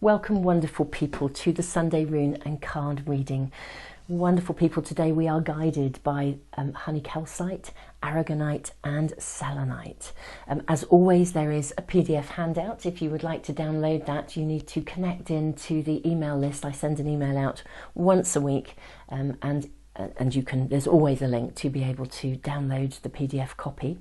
Welcome, wonderful people, to the Sunday Rune and Card reading. Wonderful people, today we are guided by honey calcite, aragonite and selenite. As always, there is a PDF handout. If you would like to download that, you need to connect into the email list. I send an email out once a week, and you can, there's always a link to be able to download the PDF copy.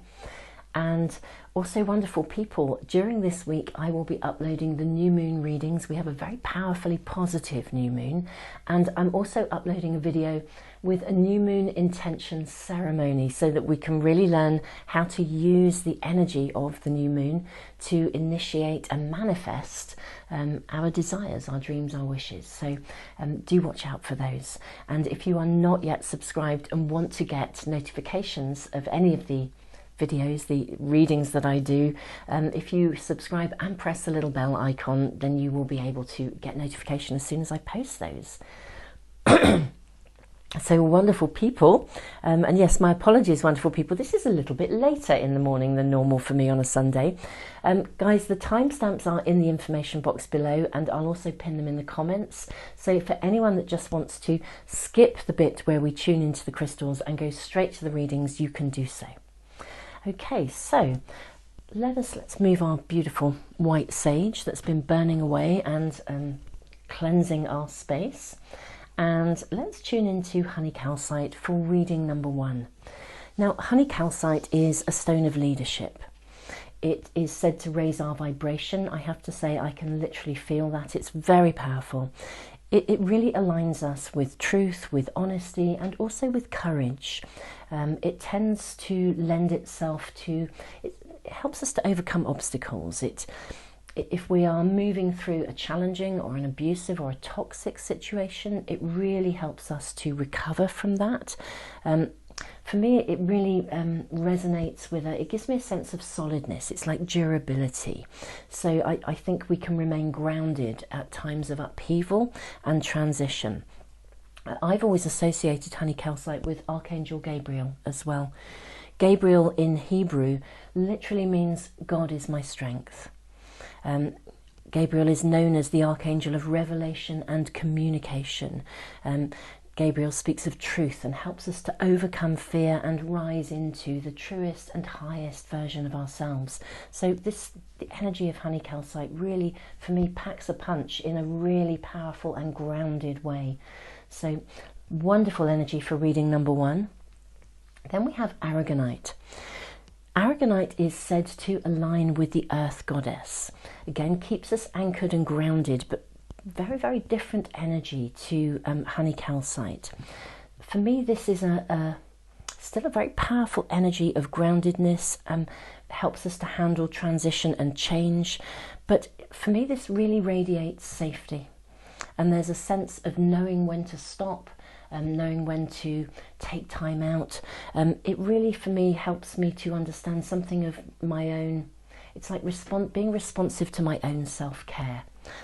And also, wonderful people, during this week I will be uploading the new moon readings. We have a very powerfully positive new moon, and I'm also uploading a video with a new moon intention ceremony so that we can really learn how to use the energy of the new moon to initiate and manifest our desires, our dreams, our wishes. So do watch out for those. And if you are not yet subscribed and want to get notifications of any of the videos, the readings that I do, if you subscribe and press the little bell icon, then you will be able to get notification as soon as I post those. So wonderful people, and yes, my apologies, wonderful people, this is a little bit later in the morning than normal for me on a Sunday. Guys, the timestamps are in the information box below, and I'll also pin them in the comments. So for anyone that just wants to skip the bit where we tune into the crystals and go straight to the readings, you can do so. Okay, so let's move our beautiful white sage that's been burning away and cleansing our space, and let's tune into honey calcite for reading number 1. Now, honey calcite is a stone of leadership. It is said to raise our vibration. I have to say, I can literally feel that. It's very powerful. It really aligns us with truth, with honesty, and also with courage. It tends to lend itself to, it helps us to overcome obstacles. If we are moving through a challenging or an abusive or a toxic situation, it really helps us to recover from that. For me, it really resonates with it gives me a sense of solidness. It's like durability. So I think we can remain grounded at times of upheaval and transition. I've always associated honey calcite with Archangel Gabriel as well. Gabriel in Hebrew literally means God is my strength. Gabriel is known as the Archangel of revelation and communication. Gabriel speaks of truth and helps us to overcome fear and rise into the truest and highest version of ourselves. So the energy of honey calcite really, for me, packs a punch in a really powerful and grounded way. So wonderful energy for reading number 1. Then we have aragonite. Aragonite is said to align with the earth goddess. Again, keeps us anchored and grounded, but very, very different energy to honey calcite. For me, this is still a very powerful energy of groundedness, helps us to handle transition and change. But for me, this really radiates safety. And there's a sense of knowing when to stop, knowing when to take time out. It really, for me, helps me to understand something of my own. It's like being responsive to my own self-care.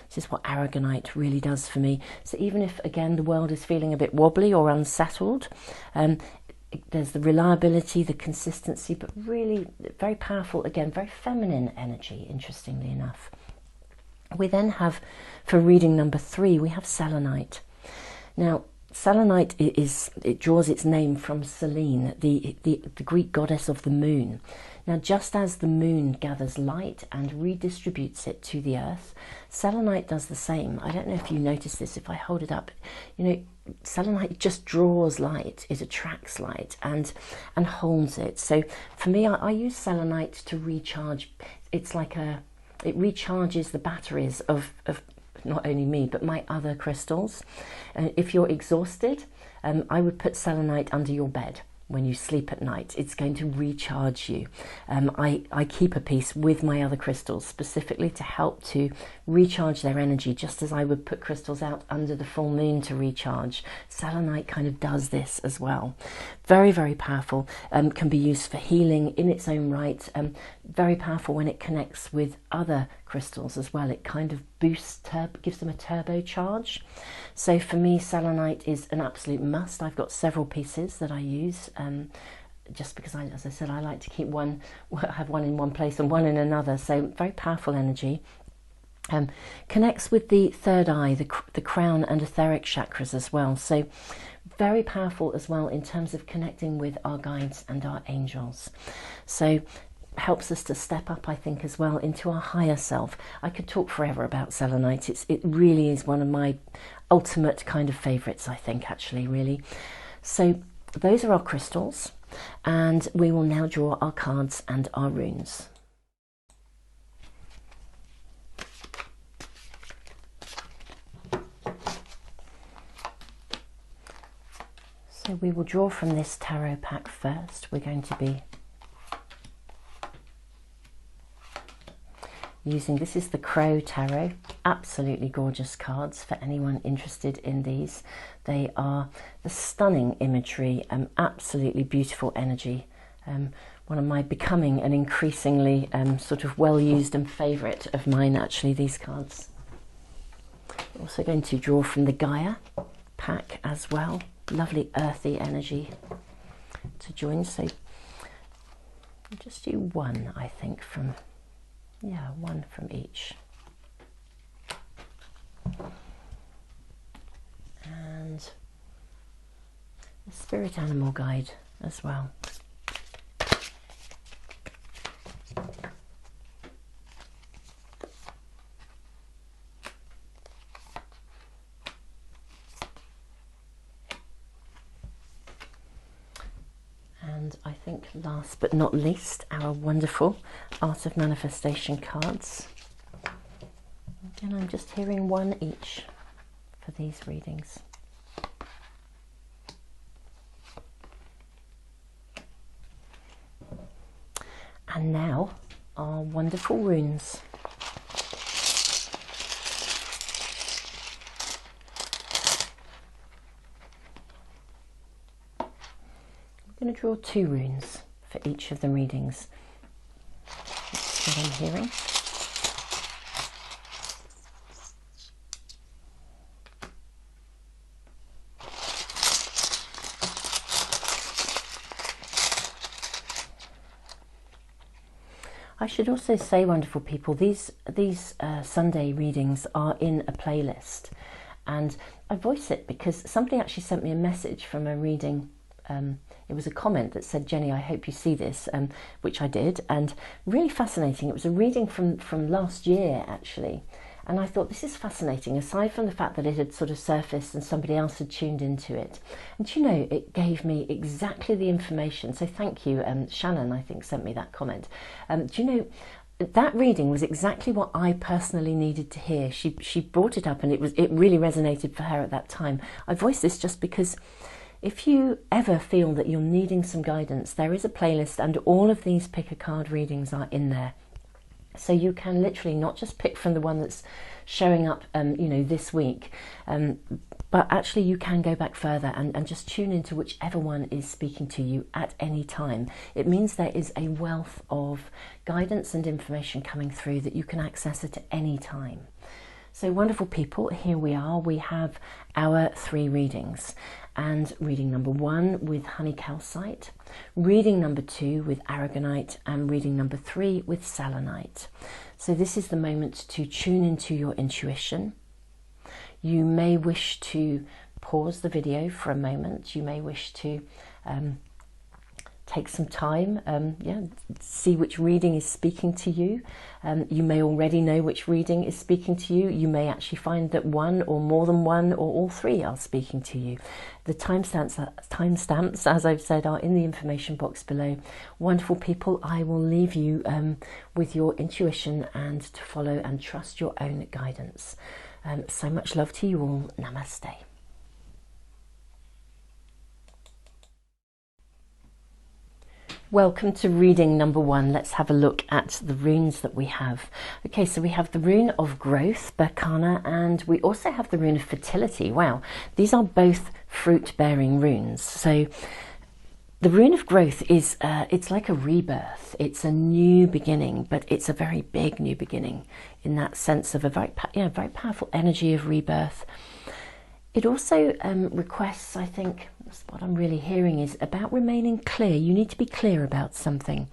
This is what aragonite really does for me. So even if, again, the world is feeling a bit wobbly or unsettled, there's the reliability, the consistency, but really very powerful, again, very feminine energy, interestingly enough. We then have, for reading number 3, we have selenite. Now, selenite it draws its name from Selene, the Greek goddess of the moon. Now, just as the moon gathers light and redistributes it to the earth, selenite does the same. I don't know if you notice this, if I hold it up, you know, selenite just draws light, it attracts light and holds it. So for me, I use selenite to recharge. It's like it recharges the batteries of not only me, but my other crystals. If you're exhausted, I would put selenite under your bed. When you sleep at night, it's going to recharge you. I keep a piece with my other crystals specifically to help to recharge their energy, just as I would put crystals out under the full moon to recharge. Selenite kind of does this as well. Very, very powerful. Can be used for healing in its own right. Very powerful when it connects with other crystals as well. It kind of boosts, gives them a turbocharge. So for me, selenite is an absolute must. I've got several pieces that I use. Just because, as I said, I like to keep have one in one place and one in another. So very powerful energy. Connects with the third eye, the crown and etheric chakras as well. So very powerful as well in terms of connecting with our guides and our angels. So helps us to step up, I think, as well into our higher self. I could talk forever about selenite. It really is one of my ultimate kind of favourites, I think, actually, really. So those are our crystals, and we will now draw our cards and our runes. So we will draw from this tarot pack first. We're going to be using, this is the Crow Tarot, absolutely gorgeous cards for anyone interested in these. They are the stunning imagery, absolutely beautiful energy. One of my becoming an increasingly sort of well-used and favourite of mine, actually, these cards. We're also going to draw from the Gaia pack as well. Lovely earthy energy to join. So I'll just do one, I think, from, yeah, one from each. And the spirit animal guide as well. And I think last but not least, our wonderful Art of Manifestation cards. Again, I'm just hearing one each for these readings. And now our wonderful runes. I'm going to draw 2 runes for each of the readings. That's what I'm hearing. I should also say, wonderful people, these Sunday readings are in a playlist, and I voice it because somebody actually sent me a message from a reading. It was a comment that said, Jenny, I hope you see this, which I did, and really fascinating. It was a reading from last year, actually, and I thought, this is fascinating, aside from the fact that it had sort of surfaced and somebody else had tuned into it. And you know, it gave me exactly the information, so thank you. Shannon, I think, sent me that comment. Do you know, that reading was exactly what I personally needed to hear. She brought it up, and it really resonated for her at that time. I voiced this just because if you ever feel that you're needing some guidance, there is a playlist, and all of these pick a card readings are in there. So you can literally not just pick from the one that's showing up, you know, this week, but actually you can go back further and just tune into whichever one is speaking to you at any time. It means there is a wealth of guidance and information coming through that you can access at any time. So wonderful people, here we are. We have our 3 readings, and reading number 1 with honey calcite, reading number 2 with aragonite, and reading number 3 with selenite. So this is the moment to tune into your intuition. You may wish to pause the video for a moment. You may wish to take some time, see which reading is speaking to you. You may already know which reading is speaking to you. You may actually find that one or more than one or all 3 are speaking to you. The timestamps, as I've said, are in the information box below. Wonderful people, I will leave you with your intuition and to follow and trust your own guidance. So much love to you all. Namaste. Welcome to reading number 1. Let's have a look at the runes that we have. Okay, so we have the rune of growth, Berkana, and we also have the rune of fertility. Wow, these are both fruit-bearing runes. So the rune of growth is, it's like a rebirth. It's a new beginning, but it's a very big new beginning in that sense of a very powerful energy of rebirth. It also requests, I think, what I'm really hearing is about remaining clear. You need to be clear about something.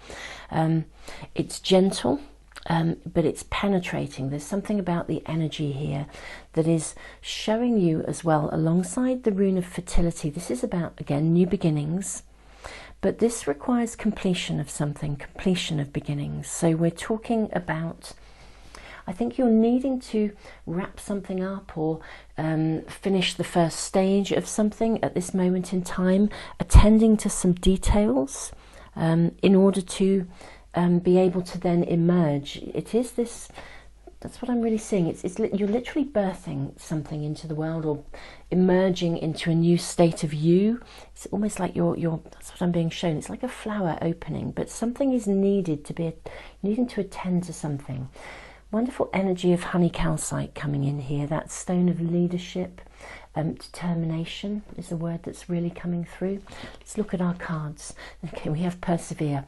It's gentle, but it's penetrating. There's something about the energy here that is showing you as well, alongside the rune of fertility. This is about, again, new beginnings, but this requires completion of something, completion of beginnings. So we're talking about, I think you're needing to wrap something up or finish the first stage of something at this moment in time, attending to some details in order to be able to then emerge. It is this, that's what I'm really seeing. You're literally birthing something into the world, or emerging into a new state of you. It's almost like that's what I'm being shown. It's like a flower opening, but something is needed to be, needing to attend to something. Wonderful energy of honey calcite coming in here. That stone of leadership, determination is a word that's really coming through. Let's look at our cards. Okay, we have persevere.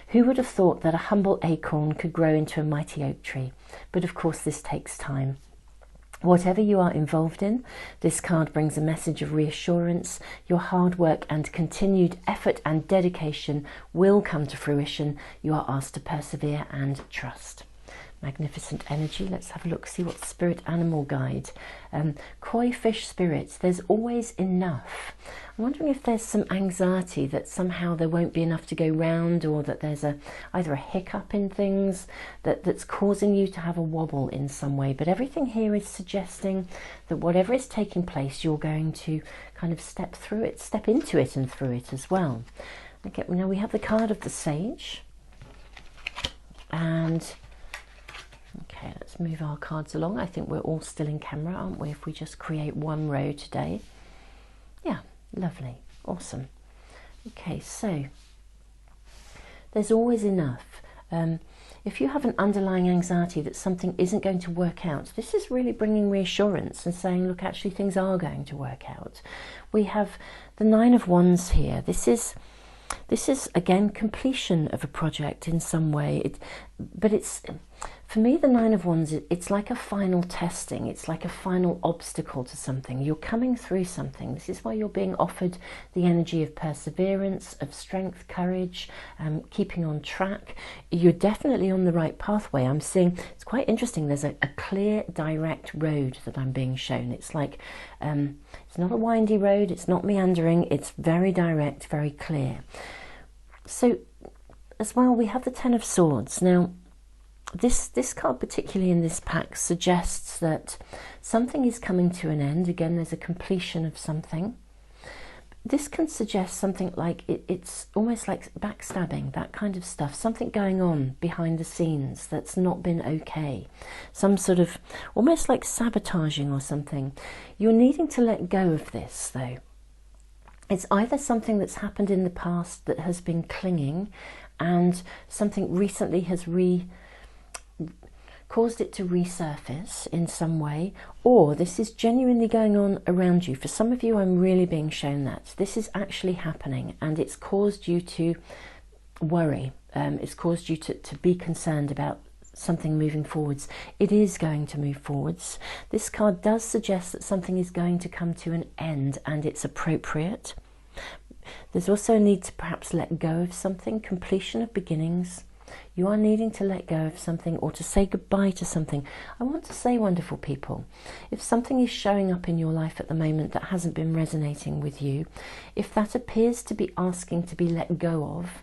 Who would have thought that a humble acorn could grow into a mighty oak tree? But of course this takes time. Whatever you are involved in, this card brings a message of reassurance. Your hard work and continued effort and dedication will come to fruition. You are asked to persevere and trust. Magnificent energy. Let's have a look, see what spirit animal guide. Koi fish spirits, there's always enough. I'm wondering if there's some anxiety that somehow there won't be enough to go round, or that there's either a hiccup in things that's causing you to have a wobble in some way. But everything here is suggesting that whatever is taking place, you're going to kind of step through it, step into it and through it as well. Okay, now we have the card of the Sage. And okay, let's move our cards along. I think we're all still in camera, aren't we, if we just create one row today? Yeah, lovely, awesome. Okay, so there's always enough. If you have an underlying anxiety that something isn't going to work out, this is really bringing reassurance and saying, look, actually things are going to work out. We have the Nine of Wands here. This is again completion of a project in some way. But it's, for me, the Nine of Wands, it's like a final testing. It's like a final obstacle to something. You're coming through something. This is why you're being offered the energy of perseverance, of strength, courage, keeping on track. You're definitely on the right pathway. I'm seeing, it's quite interesting, there's a clear, direct road that I'm being shown. It's like, it's not a windy road, it's not meandering, it's very direct, very clear. So, as well, we have the Ten of Swords. Now, this card, particularly in this pack, suggests that something is coming to an end. Again, there's a completion of something. This can suggest something like it's almost like backstabbing, that kind of stuff, something going on behind the scenes that's not been okay, some sort of almost like sabotaging or something. You're needing to let go of this, though. It's either something that's happened in the past that has been clinging, and something recently has caused it to resurface in some way, or this is genuinely going on around you. For some of you, I'm really being shown that this is actually happening, and it's caused you to worry. It's caused you to be concerned about something moving forwards. It is going to move forwards. This card does suggest that something is going to come to an end, and it's appropriate. There's also a need to perhaps let go of something, completion of beginnings. You are needing to let go of something, or to say goodbye to something. I want to say, wonderful people, if something is showing up in your life at the moment that hasn't been resonating with you, if that appears to be asking to be let go of,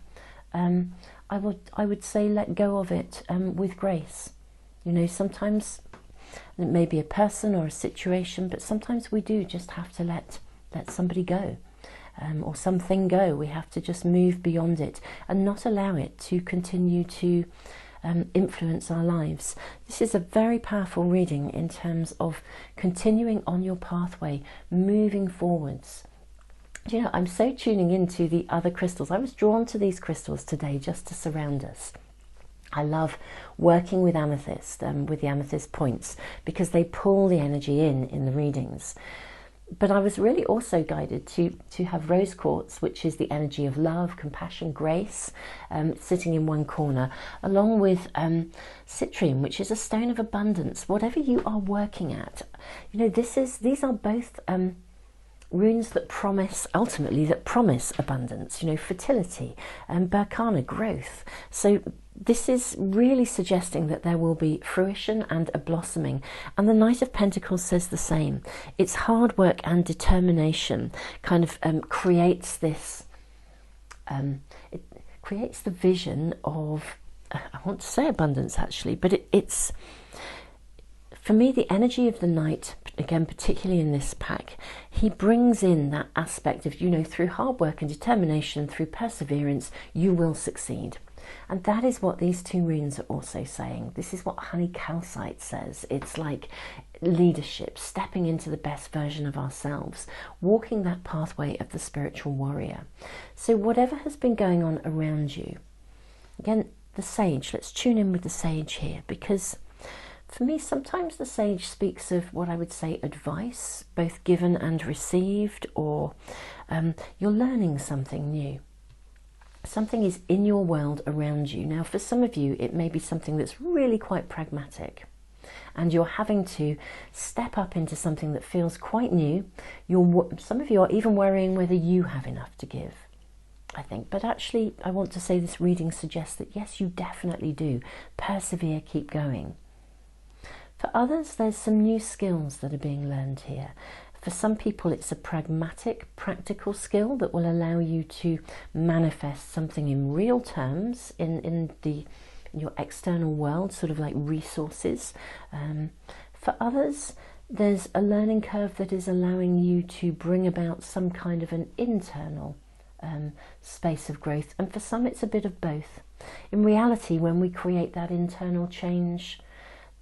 I would say let go of it with grace. You know, sometimes it may be a person or a situation, but sometimes we do just have to let somebody go. Or something go. We have to just move beyond it and not allow it to continue to influence our lives. This is a very powerful reading in terms of continuing on your pathway, moving forwards. You know, I'm so tuning into the other crystals. I was drawn to these crystals today just to surround us. I love working with amethyst, with the amethyst points, because they pull the energy in the readings. But I was really also guided to have rose quartz, which is the energy of love, compassion, grace, sitting in one corner, along with citrine, which is a stone of abundance. Whatever you are working at, you know, these are both runes that promise, ultimately, that promise abundance. You know, fertility and Berkana, growth. So this is really suggesting that there will be fruition and a blossoming. And the Knight of Pentacles says the same. It's hard work and determination kind of creates this, it creates the vision of, I want to say abundance actually, but it's, for me, the energy of the Knight, again, particularly in this pack, he brings in that aspect of, you know, through hard work and determination, through perseverance, you will succeed. And that is what these two runes are also saying. This is what honey calcite says. It's like leadership, stepping into the best version of ourselves, walking that pathway of the spiritual warrior. So whatever has been going on around you, again, the sage, let's tune in with the sage here, because for me, sometimes the sage speaks of what I would say advice, both given and received, or you're learning something new. Something is in your world around you. Now, for some of you, it may be something that's really quite pragmatic, and you're having to step up into something that feels quite new. Some of you are even worrying whether you have enough to give, I think. But actually, I want to say this reading suggests that yes, you definitely do. Persevere, keep going. For others, there's some new skills that are being learned here. For some people, it's a pragmatic, practical skill that will allow you to manifest something in real terms in your external world, sort of like resources. For others, there's a learning curve that is allowing you to bring about some kind of an internal space of growth. And for some, it's a bit of both. In reality, when we create that internal change,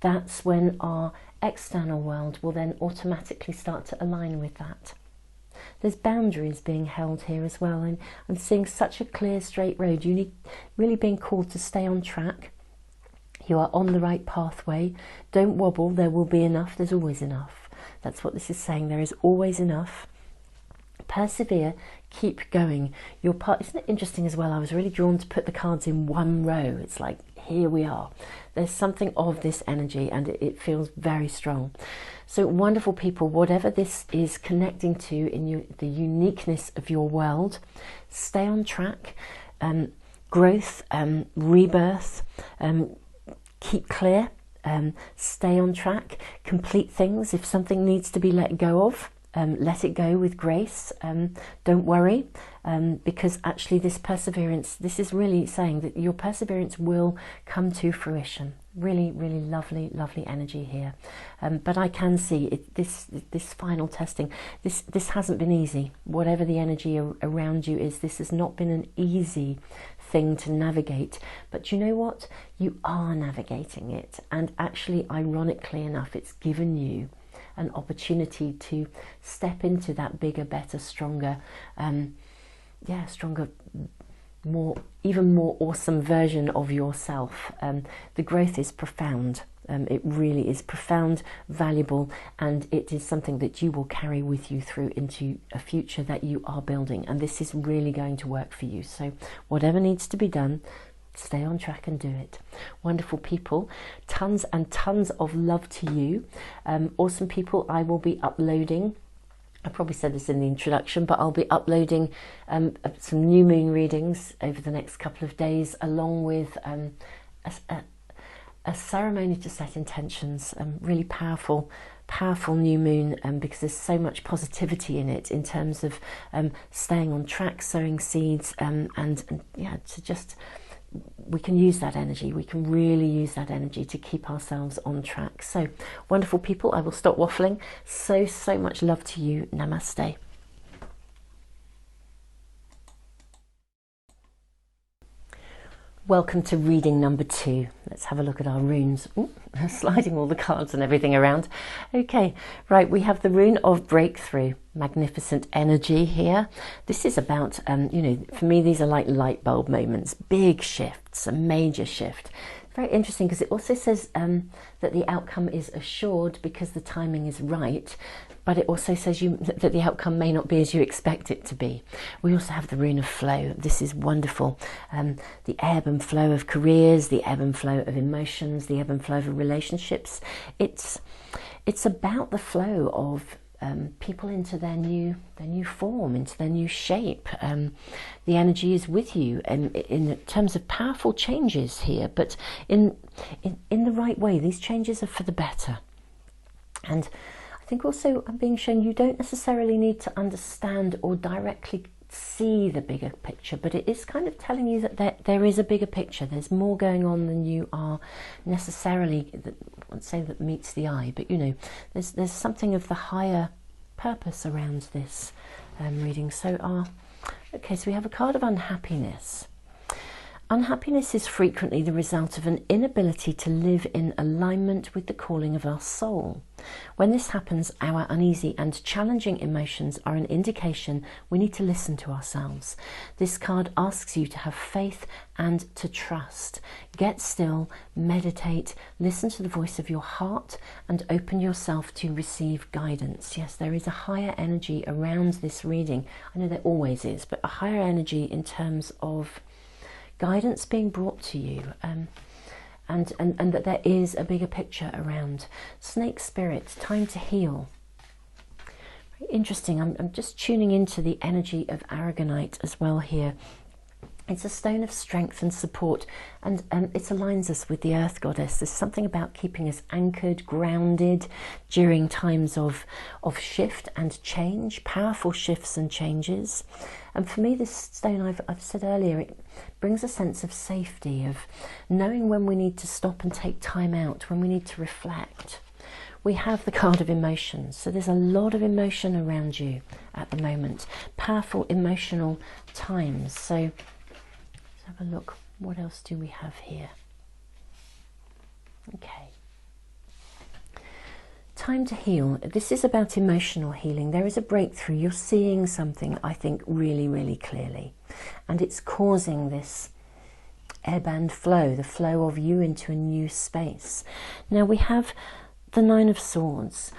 that's when our external world will then automatically start to align with that. There's boundaries being held here as well. I'm seeing such a clear, straight road. You need really being called to stay on track. You are on the right pathway. Don't wobble. There will be enough. There's always enough. That's what this is saying. There is always enough. Persevere. Keep going. Your part. Isn't it interesting as well? I was really drawn to put the cards in one row. It's like, here we are. There's something of this energy, and it feels very strong. So wonderful people, whatever this is connecting to in the uniqueness of your world, stay on track. Growth, rebirth, keep clear, stay on track, complete things. If something needs to be let go of, let it go with grace. Don't worry, because actually this perseverance, this is really saying that your perseverance will come to fruition. Really, really lovely, lovely energy here. But I can see this final testing, this hasn't been easy. Whatever the energy around you is, this has not been an easy thing to navigate. But you know what? You are navigating it. And actually, ironically enough, it's given you an opportunity to step into that bigger, better, stronger, stronger, even more awesome version of yourself. The growth is profound. It really is profound, valuable, and it is something that you will carry with you through into a future that you are building. And this is really going to work for you. So whatever needs to be done, stay on track and do it. Wonderful people, tons and tons of love to you. Awesome people, I will be uploading, I probably said this in the introduction, but I'll be uploading some new moon readings over the next couple of days, along with a ceremony to set intentions. Really powerful new moon, because there's so much positivity in it in terms of staying on track, sowing seeds, and to just, we can use that energy. We can really use that energy to keep ourselves on track. So wonderful people, I will stop waffling. So much love to you. Namaste. Welcome to reading number 2. Let's have a look at our runes. Ooh, sliding all the cards and everything around. Okay, right, we have the rune of breakthrough. Magnificent energy here. This is about, for me, these are like light bulb moments, big shifts, a major shift. Very interesting, because it also says that the outcome is assured because the timing is right, but it also says that the outcome may not be as you expect it to be. We also have the rune of flow. This is wonderful. The ebb and flow of careers, the ebb and flow of emotions, the ebb and flow of relationships. It's about the flow of people into their new form, into their new shape. The energy is with you in terms of powerful changes here, but in the right way. These changes are for the better. And I think also I'm being shown you don't necessarily need to understand or directly see the bigger picture, but it is kind of telling you that there is a bigger picture. There's more going on than you are necessarily, I won't say that meets the eye, but you know, there's something of the higher purpose around this reading. So okay, so we have a card of unhappiness. Unhappiness is frequently the result of an inability to live in alignment with the calling of our soul. When this happens, our uneasy and challenging emotions are an indication we need to listen to ourselves. This card asks you to have faith and to trust. Get still, meditate, listen to the voice of your heart, and open yourself to receive guidance. Yes, there is a higher energy around this reading. I know there always is, but a higher energy in terms of guidance being brought to you, and that there is a bigger picture around. Snake spirit, time to heal. Very interesting. I'm just tuning into the energy of aragonite as well here. It's a stone of strength and support, and it aligns us with the earth goddess. There's something about keeping us anchored, grounded during times of shift and change, powerful shifts and changes. And for me, this stone, I've said earlier, it brings a sense of safety, of knowing when we need to stop and take time out, when we need to reflect. We have the card of emotions, so there's a lot of emotion around you at the moment, powerful emotional times. So let's have a look. What else do we have here? Okay. Time to heal. This is about emotional healing. There is a breakthrough. You're seeing something, I think, really, really clearly. And it's causing this ebb and flow, the flow of you into a new space. Now we have the Nine of Swords.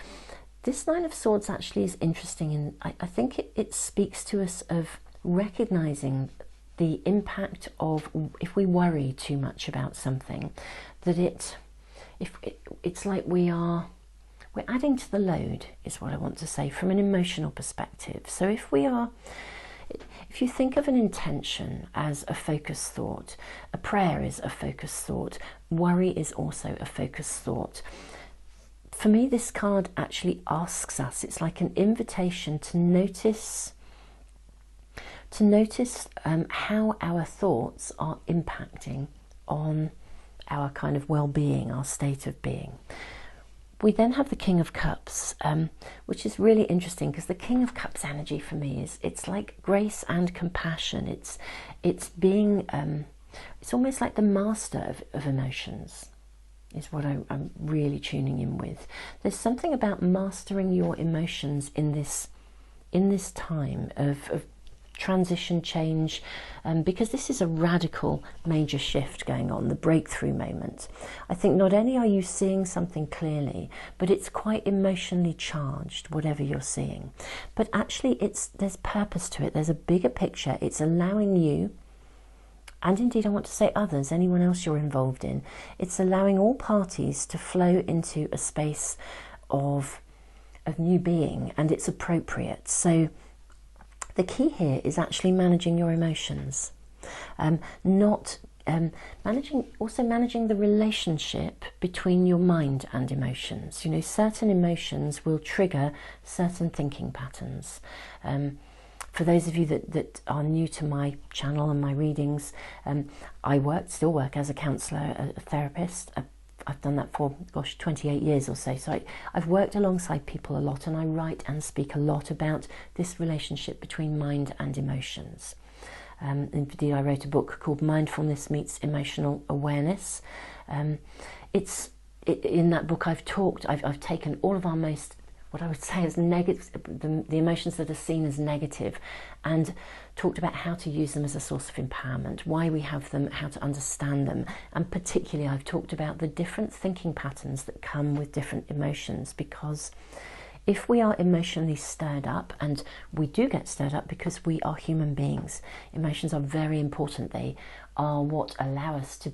This Nine of Swords actually is interesting, and I think it speaks to us of recognizing the impact of, if we worry too much about something, that it's like we're adding to the load, is what I want to say, from an emotional perspective. So if you think of an intention as a focused thought, a prayer is a focused thought, worry is also a focused thought. For me, this card actually asks us, it's like an invitation to notice how our thoughts are impacting on our kind of well-being, our state of being. We then have the King of Cups, which is really interesting, because the King of Cups energy for me it's like grace and compassion. It's being it's almost like the master of emotions, is what I'm really tuning in with. There's something about mastering your emotions in this time of transition, change, because this is a radical major shift going on, the breakthrough moment. I think not only are you seeing something clearly, but it's quite emotionally charged, whatever you're seeing. But actually there's purpose to it. There's a bigger picture. It's allowing you, and indeed I want to say others, anyone else you're involved in, it's allowing all parties to flow into a space of new being, and it's appropriate. So the key here is actually managing your emotions, managing the relationship between your mind and emotions. You know, certain emotions will trigger certain thinking patterns. For those of you that are new to my channel and my readings, I still work as a counsellor, a therapist. I've done that for, 28 years or so. So I've worked alongside people a lot, and I write and speak a lot about this relationship between mind and emotions. Indeed, I wrote a book called Mindfulness Meets Emotional Awareness. In that book I've taken all of our most, what I would say is negative, the emotions that are seen as negative, and talked about how to use them as a source of empowerment, why we have them, how to understand them. And particularly I've talked about the different thinking patterns that come with different emotions, because if we are emotionally stirred up, and we do get stirred up because we are human beings, emotions are very important. They are what allow us to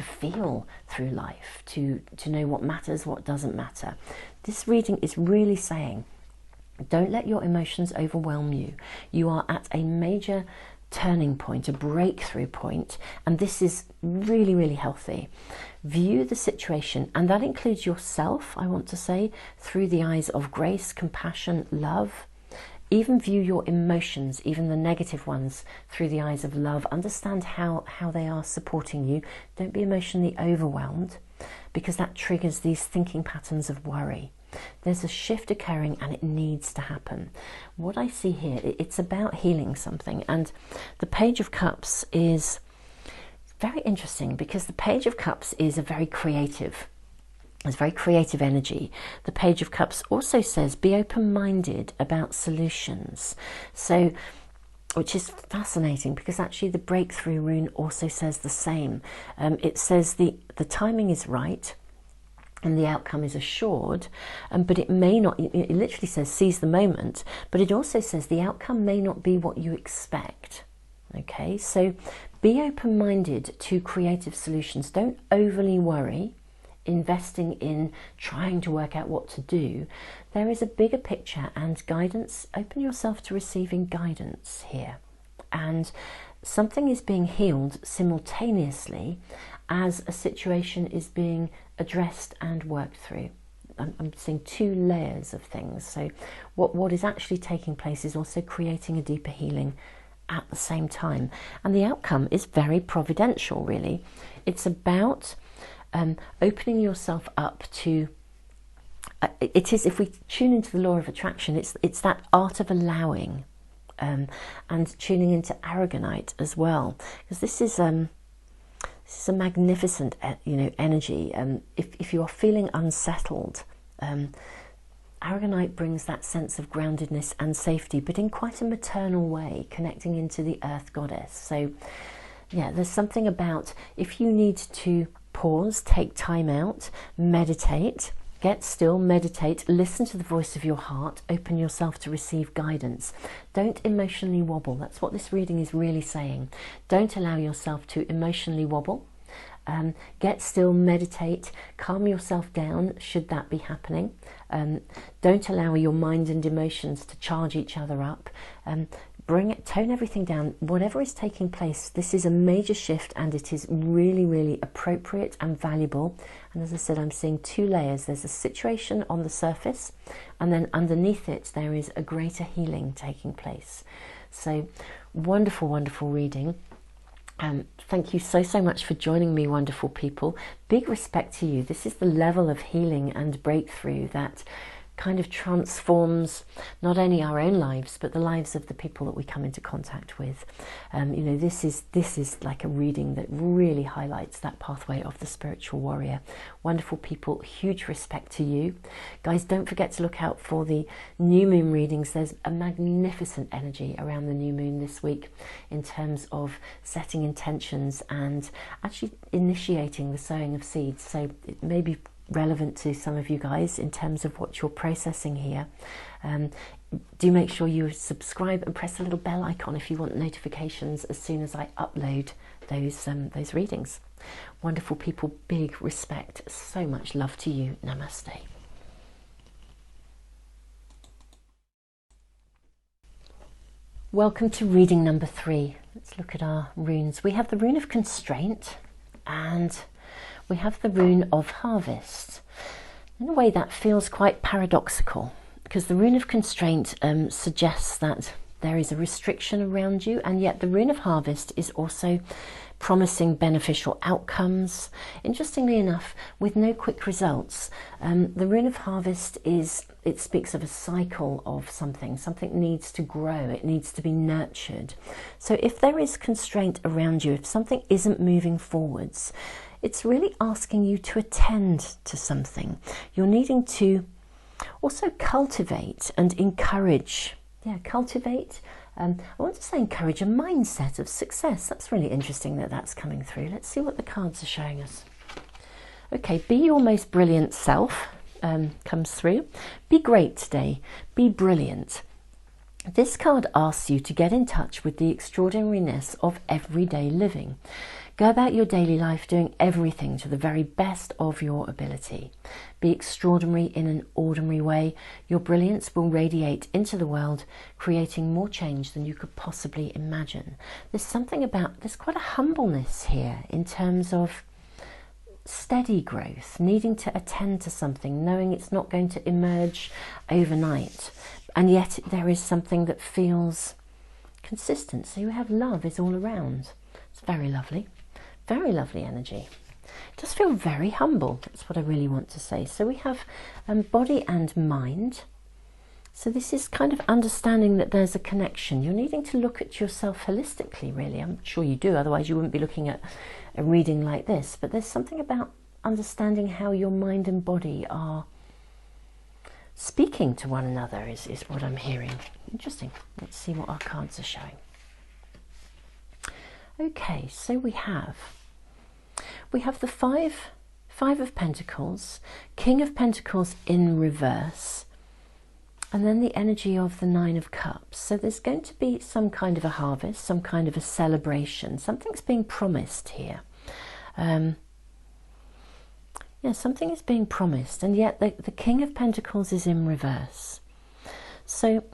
feel through life, to know what matters, what doesn't matter. This reading is really saying Don't let your emotions overwhelm you. You are at a major turning point, a breakthrough point, and this is really, really healthy. View the situation, and that includes yourself, I want to say, through the eyes of grace, compassion, love. Even view your emotions, even the negative ones, through the eyes of love. Understand how they are supporting you. Don't be emotionally overwhelmed, because that triggers these thinking patterns of worry. There's a shift occurring and it needs to happen. What I see here, it's about healing something, and the Page of Cups is very interesting because the Page of Cups is a very creative, it's very creative energy. The Page of Cups also says be open-minded about solutions. So, which is fascinating because actually the breakthrough rune also says the same. It says the timing is right and the outcome is assured, but it may not, it literally says seize the moment, but it also says the outcome may not be what you expect. Okay, so be open-minded to creative solutions. Don't overly worry, investing in trying to work out what to do. There is a bigger picture and guidance. Open yourself to receiving guidance here. And something is being healed simultaneously as a situation is being addressed and worked through. I'm seeing two layers of things. So what is actually taking place is also creating a deeper healing at the same time. And the outcome is very providential, really. It's about opening yourself up to, it is, if we tune into the law of attraction, it's that art of allowing, and tuning into aragonite as well, because this is a magnificent, energy. If you are feeling unsettled, aragonite brings that sense of groundedness and safety, but in quite a maternal way, connecting into the earth goddess. So yeah, there's something about, if you need to pause, take time out, meditate, get still, meditate, listen to the voice of your heart, open yourself to receive guidance. Don't emotionally wobble. That's what this reading is really saying. Don't allow yourself to emotionally wobble. Get still, meditate, calm yourself down should that be happening. Don't allow your mind and emotions to charge each other up. Tone everything down. Whatever is taking place, this is a major shift and it is really, really appropriate and valuable. And as I said, I'm seeing two layers. There's a situation on the surface, and then underneath it there is a greater healing taking place. So wonderful, wonderful reading. Thank you so much for joining me, wonderful people. Big respect to you. This is the level of healing and breakthrough that kind of transforms not only our own lives but the lives of the people that we come into contact with. This is like a reading that really highlights that pathway of the spiritual warrior. Wonderful people, huge respect to you guys. Don't forget to look out for the new moon readings. There's a magnificent energy around the new moon this week in terms of setting intentions and actually initiating the sowing of seeds. So it may be relevant to some of you guys in terms of what you're processing here. Do make sure you subscribe and press the little bell icon if you want notifications as soon as I upload those readings. Wonderful people, big respect, so much love to you. Namaste. Welcome to reading number 3. Let's look at our runes. We have the rune of constraint and we have the rune of harvest. In a way that feels quite paradoxical, because the rune of constraint suggests that there is a restriction around you, and yet the rune of harvest is also promising beneficial outcomes. Interestingly enough, with no quick results. The rune of harvest it speaks of a cycle of something. Something needs to grow, it needs to be nurtured. So if there is constraint around you, if something isn't moving forwards, it's really asking you to attend to something. You're needing to also cultivate and encourage. Yeah, cultivate. I want to say encourage a mindset of success. That's really interesting that that's coming through. Let's see what the cards are showing us. Okay, be your most brilliant self comes through. Be great today. Be brilliant. This card asks you to get in touch with the extraordinariness of everyday living. Go about your daily life doing everything to the very best of your ability. Be extraordinary in an ordinary way. Your brilliance will radiate into the world, creating more change than you could possibly imagine. There's quite a humbleness here in terms of steady growth, needing to attend to something, knowing it's not going to emerge overnight. And yet there is something that feels consistent. So you have love is all around. It's very lovely energy. Just feel very humble. That's what I really want to say. So we have body and mind. So this is kind of understanding that there's a connection. You're needing to look at yourself holistically, really. I'm sure you do, otherwise you wouldn't be looking at a reading like this. But there's something about understanding how your mind and body are speaking to one another is what I'm hearing. Interesting. Let's see what our cards are showing. Okay, so we have the five of Pentacles, King of Pentacles in reverse, and then the energy of the Nine of Cups. So there's going to be some kind of a harvest, some kind of a celebration. Something's being promised here. Yeah, something is being promised, and yet the King of Pentacles is in reverse. So,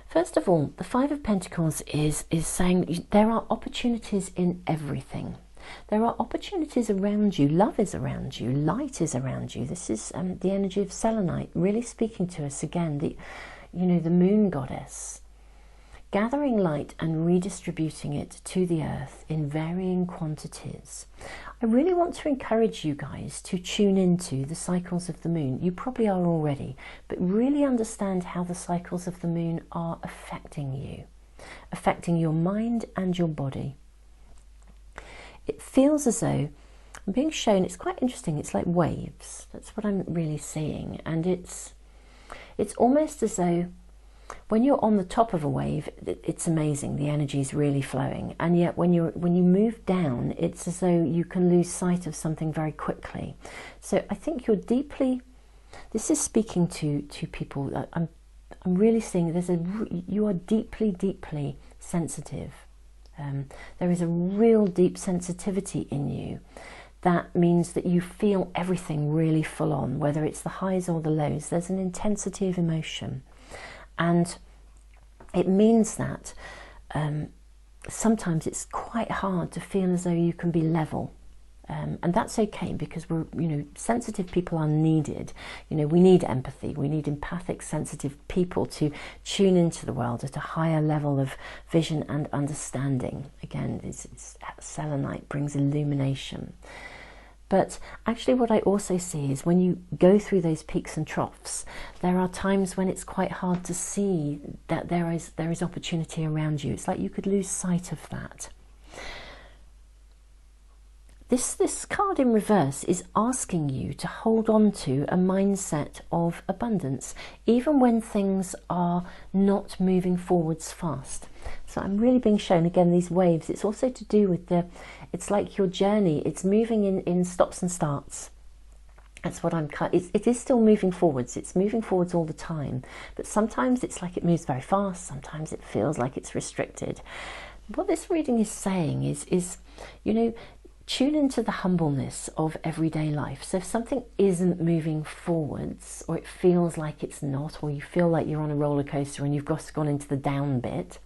first of all, the Five of Pentacles is saying there are opportunities in everything. There are opportunities around you. Love is around you. Light is around you. This is the energy of selenite, really speaking to us again. The moon goddess, gathering light and redistributing it to the earth in varying quantities. I really want to encourage you guys to tune into the cycles of the moon. You probably are already, but really understand how the cycles of the moon are affecting you, affecting your mind and your body. It feels as though I'm being shown, it's quite interesting, it's like waves. That's what I'm really seeing. And it's almost as though when you're on the top of a wave, it's amazing, the energy is really flowing. And yet when you move down, it's as though you can lose sight of something very quickly. So I think this is speaking to people. I'm really seeing you are deeply sensitive. There is a real deep sensitivity in you. That means that you feel everything really full on, whether it's the highs or the lows. There's an intensity of emotion. And it means that sometimes it's quite hard to feel as though you can be level. And that's okay, because sensitive people are needed. We need empathy. We need empathic, sensitive people to tune into the world at a higher level of vision and understanding. Again, selenite brings illumination. But actually what I also see is when you go through those peaks and troughs, there are times when it's quite hard to see that there is opportunity around you. It's like you could lose sight of that. This card in reverse is asking you to hold on to a mindset of abundance, even when things are not moving forwards fast. So I'm really being shown, again, these waves. It's also to do with it's like your journey. It's moving in stops and starts. That's what it is still moving forwards. It's moving forwards all the time. But sometimes it's like it moves very fast. Sometimes it feels like it's restricted. What this reading is saying is tune into the humbleness of everyday life. So if something isn't moving forwards, or it feels like it's not, or you feel like you're on a roller coaster and you've gone into the down bit,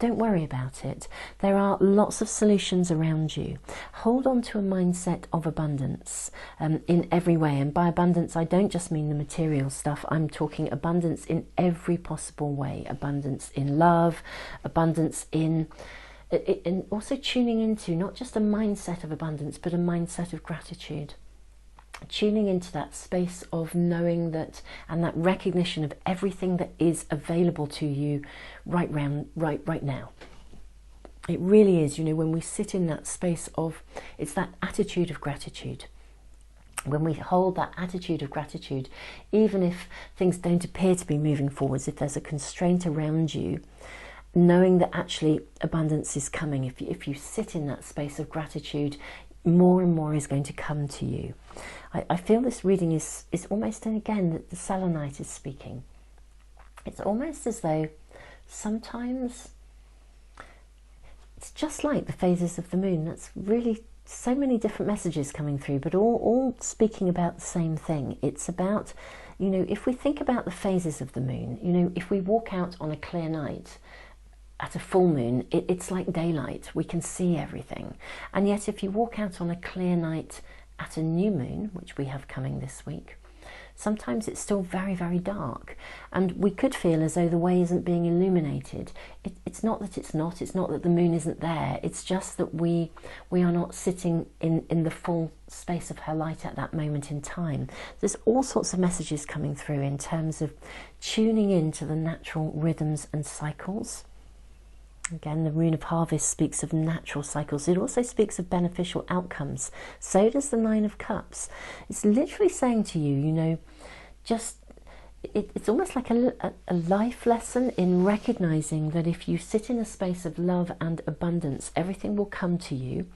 don't worry about it. There are lots of solutions around you. Hold on to a mindset of abundance in every way. And by abundance, I don't just mean the material stuff. I'm talking abundance in every possible way. Abundance in love, abundance in... And also tuning into not just a mindset of abundance, but a mindset of gratitude. Tuning into that space of knowing that, and that recognition of everything that is available to you right now. It really is, when we sit in that space of, it's that attitude of gratitude. When we hold that attitude of gratitude, even if things don't appear to be moving forwards, if there's a constraint around you, knowing that actually abundance is coming. If you sit in that space of gratitude, more and more is going to come to you. I feel this reading is almost, and again, that the selenite is speaking. It's almost as though sometimes it's just like the phases of the moon. That's really so many different messages coming through, but all speaking about the same thing. It's about, you know, if we think about the phases of the moon, you know, if we walk out on a clear night at a full moon, it's like daylight. We can see everything. And yet if you walk out on a clear night at a new moon, which we have coming this week, sometimes it's still very, very dark, and we could feel as though the way isn't being illuminated. It's not that it's not that the moon isn't there, it's just that we are not sitting in the full space of her light at that moment in time. There's all sorts of messages coming through in terms of tuning into the natural rhythms and cycles. Again, the Rune of Harvest speaks of natural cycles. It also speaks of beneficial outcomes. So does the Nine of Cups. It's literally saying to you, you know, just, it's almost like a life lesson in recognizing that if you sit in a space of love and abundance, everything will come to you.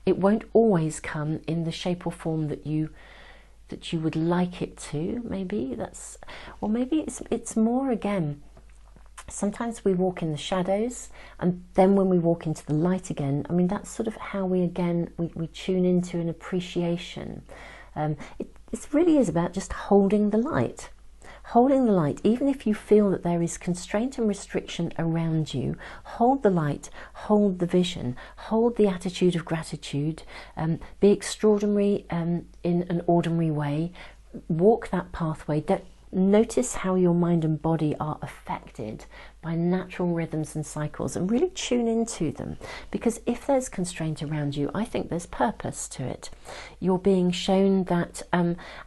It won't always come in the shape or form that you would like it to. Maybe that's, or maybe it's more, again, sometimes we walk in the shadows, and then when we walk into the light again, I mean, that's sort of how we tune into an appreciation. It really is about just holding the light. Holding the light, even if you feel that there is constraint and restriction around you, hold the light, hold the vision, hold the attitude of gratitude, be extraordinary in an ordinary way, walk that pathway. Notice how your mind and body are affected by natural rhythms and cycles, and really tune into them, because if there's constraint around you, I think there's purpose to it. You're being shown that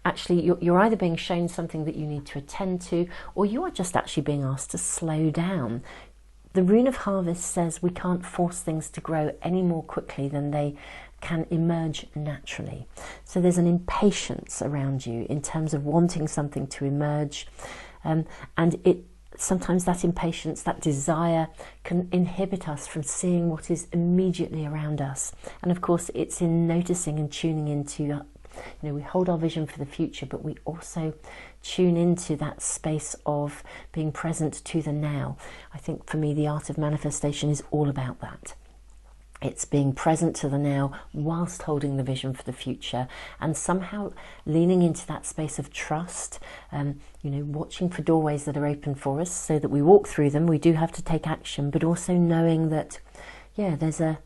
actually you're either being shown something that you need to attend to, or you are just actually being asked to slow down. The Rune of Harvest says we can't force things to grow any more quickly than they can emerge naturally. So there's an impatience around you in terms of wanting something to emerge, and sometimes that impatience, that desire, can inhibit us from seeing what is immediately around us. And of course, it's in noticing and tuning into, you know, we hold our vision for the future, but we also tune into that space of being present to the now. I think for me, the art of manifestation is all about that. It's being present to the now whilst holding the vision for the future, and somehow leaning into that space of trust, you know, watching for doorways that are open for us so that we walk through them. We do have to take action, but also knowing that, yeah, the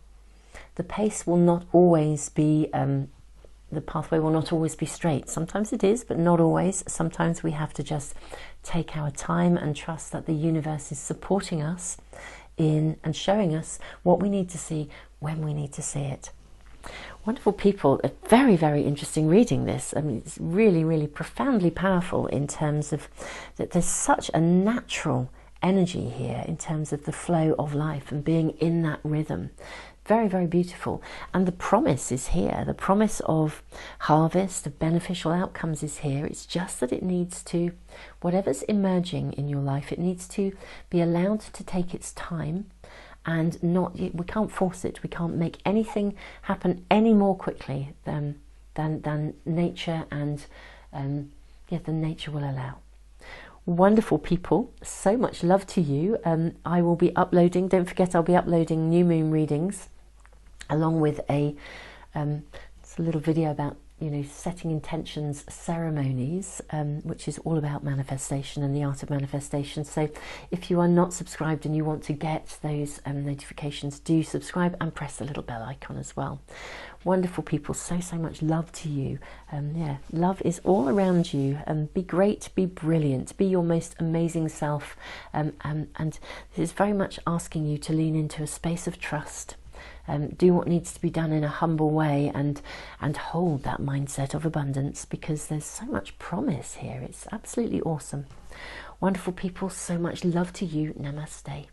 pace will not always be, the pathway will not always be straight. Sometimes it is, but not always. Sometimes we have to just take our time and trust that the universe is supporting us in and showing us what we need to see when we need to see it. Wonderful people, a very, very interesting reading this. I mean, it's really, really profoundly powerful in terms of that there's such a natural energy here in terms of the flow of life and being in that rhythm. Very, very beautiful. And the promise is here. The promise of harvest, of beneficial outcomes is here. It's just that it needs to, whatever's emerging in your life, it needs to be allowed to take its time, and we can't force it. We can't make anything happen any more quickly than nature and than nature will allow. Wonderful people, so much love to you. I will be uploading, don't forget, I'll be uploading new moon readings along with it's a little video about, you know, setting intentions ceremonies, which is all about manifestation and the art of manifestation. So if you are not subscribed and you want to get those notifications, do subscribe and press the little bell icon as well. Wonderful people, so much love to you. Yeah, love is all around you. Be great, be brilliant, be your most amazing self, and this is very much asking you to lean into a space of trust. Do what needs to be done in a humble way, and hold that mindset of abundance, because there's so much promise here. It's absolutely awesome. Wonderful people, so much love to you. Namaste.